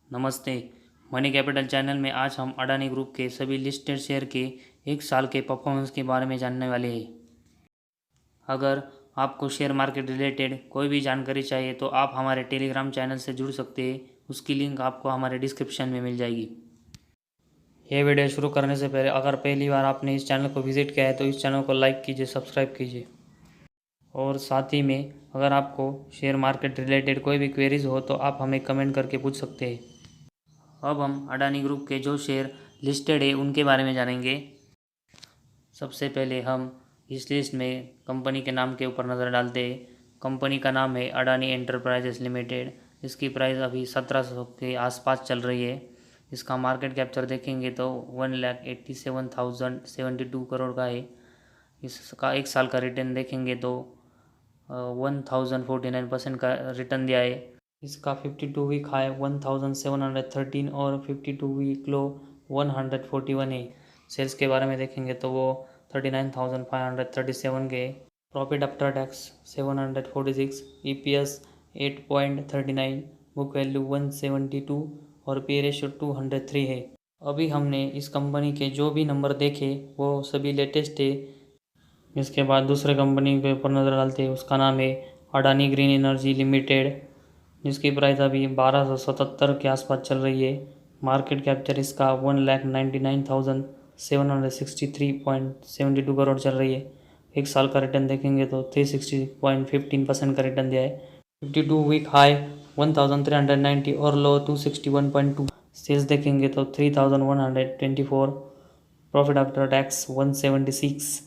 नमस्ते। Money capital channel में आज हम अडानी ग्रुप के सभी लिस्टेड शेयर के एक साल के परफॉर्मेंस के बारे में जानने वाले हैं। अगर आपको शेयर मार्केट रिलेटेड कोई भी जानकारी चाहिए तो आप हमारे टेलीग्राम चैनल से जुड़ सकते हैं। उसकी लिंक आपको हमारे डिस्क्रिप्शन में मिल जाएगी। ये वीडियो शुरू करने से पहले अगर पहली बार आपने इस चैनल को विजिट किया है तो इस चैनल को लाइक कीजिए, सब्सक्राइब कीजिए। और साथ ही में अगर आपको शेयर मार्केट रिलेटेड कोई भी क्वेरीज हो तो आप हमें कमेंट करके पूछ सकते हैं। अब हम अडानी ग्रुप के जो शेयर लिस्टेड है उनके बारे में जानेंगे। सबसे पहले हम इस लिस्ट में कंपनी के नाम के ऊपर नज़र डालते हैं। कंपनी का नाम है अडानी एंटरप्राइजेस लिमिटेड। इसकी प्राइस अभी 1700 के आसपास चल रही है। इसका मार्केट कैप्चर देखेंगे तो 1,87,072 करोड़ का है। इसका एक साल का रिटर्न देखेंगे तो 1049% का रिटर्न दिया है। इसका 52 वीक हाई 1713 और 52 वीक लो 141 है। सेल्स के बारे में देखेंगे तो वो 39,537 के। Profit after tax 746, EPS 8.39, book value 172 और पी रेशियो 203 है। अभी हमने इस कंपनी के जो भी नंबर देखे वो सभी लेटेस्ट है। इसके बाद दूसरे कंपनी के ऊपर नज़र डालते हैं। उसका नाम है अडानी ग्रीन एनर्जी लिमिटेड, जिसकी प्राइस अभी 1277 के आसपास चल रही है। मार्केट कैप्चर इसका 1,99,763.72 करोड़ चल रही है। एक साल का रिटर्न देखेंगे तो 360.15% का रिटर्न दिया है। 52 वीक हाई 1,390 और लो 261.2। सेल्स देखेंगे तो 3,124, profit after tax 176,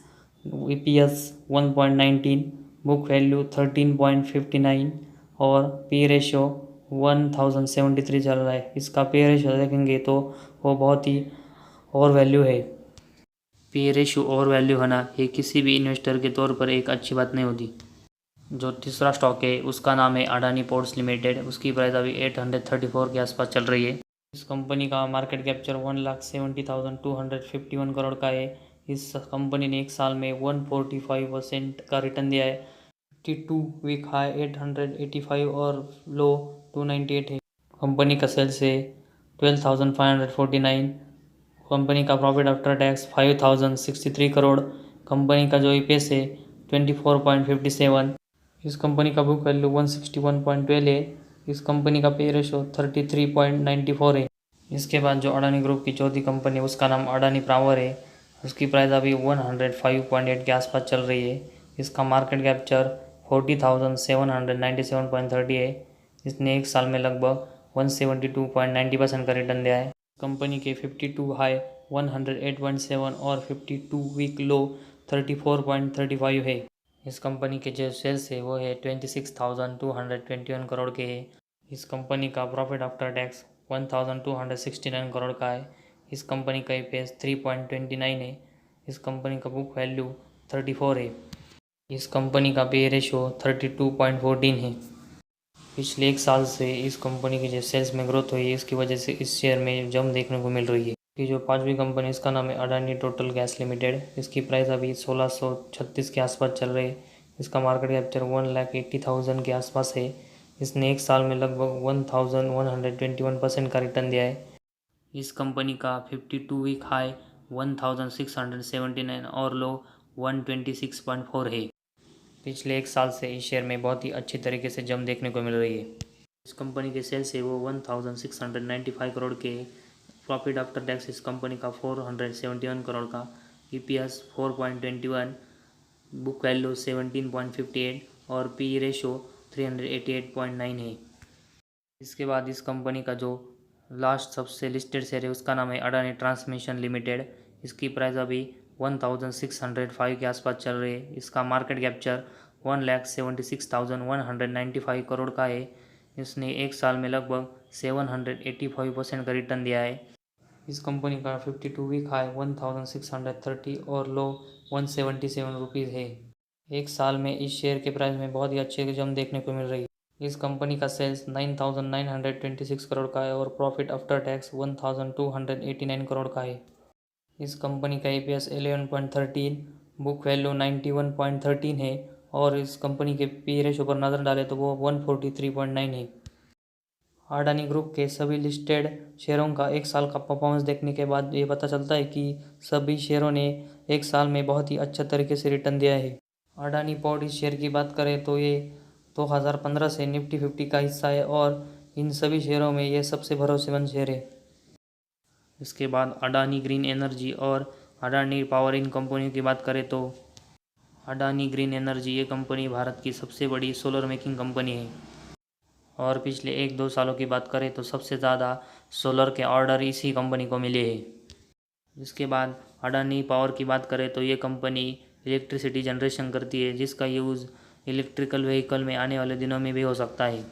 EPS 1.19, book value 13.59 और पी रेशियो 1073 चल रहा है। इसका पी रेशियो देखेंगे तो वो बहुत ही ओवर वैल्यू है। पी रेशियो ओवर वैल्यू होना ये किसी भी इन्वेस्टर के तौर पर एक अच्छी बात नहीं होती। जो तीसरा स्टॉक है उसका नाम है अडानी पोर्ट्स लिमिटेड। उसकी प्राइस अभी 834 के आसपास चल रही है। इस कंपनी का मार्केट कैप्चर 1,70,251 करोड़ का है। इस कंपनी ने एक साल में 145% का रिटर्न दिया है। 52 वीक हाई 885 और लो 298 है। कंपनी का सेल्स है 12,549। कंपनी का profit after tax 5,063 crore. Company का जो ईपीएस है 24.57। इस कंपनी का बुक वैल्यू 161.12 है। इस कंपनी का पे रेशो 33.94 है। इसके बाद जो अडानी ग्रुप की चौथी कंपनी है उसका नाम अडानी पावर है। उसकी प्राइस अभी 105.8 के आसपास चल रही है। इसका मार्केट कैप्चर 40,797.30 है। इसने एक साल में लगभग 172.90% का रिटर्न दिया है। कंपनी के 52 हाई 108.7 और 52 वीक लो 34.35 है। इस कंपनी के जो सेल्स है वो है 26,221 करोड़ के है। इस कंपनी का प्रॉफिट आफ्टर टैक्स 1,269 करोड़ का है। इस कंपनी का ईपीएस 3.29 है। इस कंपनी का बुक वैल्यू 34 है। इस कंपनी का पे रेशो 32.14 है। पिछले एक साल से इस कंपनी की जो सेल्स में ग्रोथ हुई है इसकी वजह से इस शेयर में जंप देखने को मिल रही है। कि जो पांचवी कंपनी इसका नाम है अडानी टोटल गैस लिमिटेड। इसकी प्राइस अभी 1636 के आसपास चल रही है। इसका मार्केट कैप्चर 1,80,000 के आसपास है। इसने एक साल में लगभग 1,121% का रिटर्न दिया है। इस कंपनी का 52 वीक हाई 1,679 और लो 126.4 है। पिछले एक साल से इस शेयर में बहुत ही अच्छी तरीके से जंप देखने को मिल रही है। इस कंपनी के सेल्स है वो 1,695 करोड़ के। प्रॉफिट आफ्टर टैक्स इस कंपनी का 471 करोड़ का। ईपीएस 4.21, बुक वैल्यू 17.58 और पी रेशो 388.9 है। इसके बाद इस कंपनी का जो लास्ट सबसे लिस्टेड शेयर है उसका नाम है अडानी ट्रांसमिशन लिमिटेड। इसकी प्राइस अभी 1,605 के आसपास चल रही है। इसका मार्केट कैप्चर 1,76,195 करोड़ का है। इसने एक साल में लगभग 785% का रिटर्न दिया है। इस कंपनी का 52 वीक हाई 1,630 और लो 177 रुपीज़ है। एक साल में इस शेयर के प्राइस में बहुत ही अच्छे जंप देखने को मिल रही है। इस कंपनी का सेल्स 9,926 करोड़ का है और प्रॉफिट आफ्टर टैक्स 1,289 करोड़ का है। इस कंपनी का ईपीएस 11.13, बुक वैल्यू 91.13 है और इस कंपनी के पी रेशो पर नज़र डालें तो वो 143.9 है। अडानी ग्रुप के सभी लिस्टेड शेयरों का एक साल का परफॉर्मेंस देखने के बाद ये पता चलता है कि सभी शेयरों ने एक साल में बहुत ही अच्छा तरीके से रिटर्न दिया है। अडानी पोर्ट इस शेयर की बात करें तो ये 2015 से निफ्टी 50 का हिस्सा है और इन सभी शेयरों में ये सबसे भरोसेमंद शेयर है। इसके बाद अडानी ग्रीन एनर्जी और अडानी पावर इन कंपनियों की बात करें तो अडानी ग्रीन एनर्जी ये कंपनी भारत की सबसे बड़ी सोलर मेकिंग कंपनी है और पिछले 1-2 सालों की बात करें तो सबसे ज़्यादा सोलर के ऑर्डर इसी कंपनी को मिले हैं। इसके बाद अडानी पावर की बात करें तो ये कंपनी इलेक्ट्रिसिटी जनरेशन करती है जिसका यूज़ इलेक्ट्रिकल व्हीकल में आने वाले दिनों में भी हो सकता है।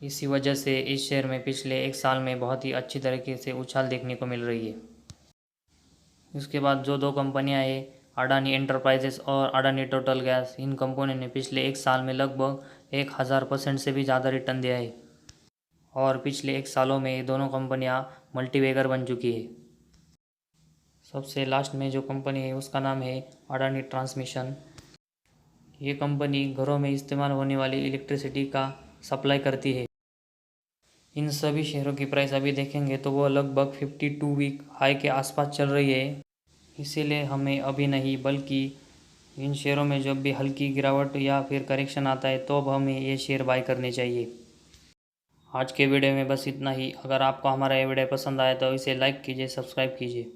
इसी वजह से इस शेयर में पिछले एक साल में बहुत ही अच्छी तरीके से उछाल देखने को मिल रही है। इसके बाद जो दो कंपनियां हैं अडानी एंटरप्राइजेस और अडानी टोटल गैस, इन कंपनियों ने पिछले एक साल में लगभग 1000% से भी ज़्यादा रिटर्न दिया है और पिछले एक सालों में ये दोनों कंपनियां मल्टीबैगर बन चुकी है। सबसे लास्ट में जो कंपनी है उसका नाम है अडानी ट्रांसमिशन। ये कंपनी घरों में इस्तेमाल होने वाली इलेक्ट्रिसिटी का सप्लाई करती है। इन सभी शेयरों की प्राइस अभी देखेंगे तो वो लगभग 52 वीक हाई के आसपास चल रही है। इसीलिए हमें अभी नहीं बल्कि इन शेयरों में जब भी हल्की गिरावट या फिर करेक्शन आता है तो अब हमें ये शेयर बाय करने चाहिए। आज के वीडियो में बस इतना ही। अगर आपको हमारा ये वीडियो पसंद आया तो इसे लाइक कीजिए, सब्सक्राइब कीजिए।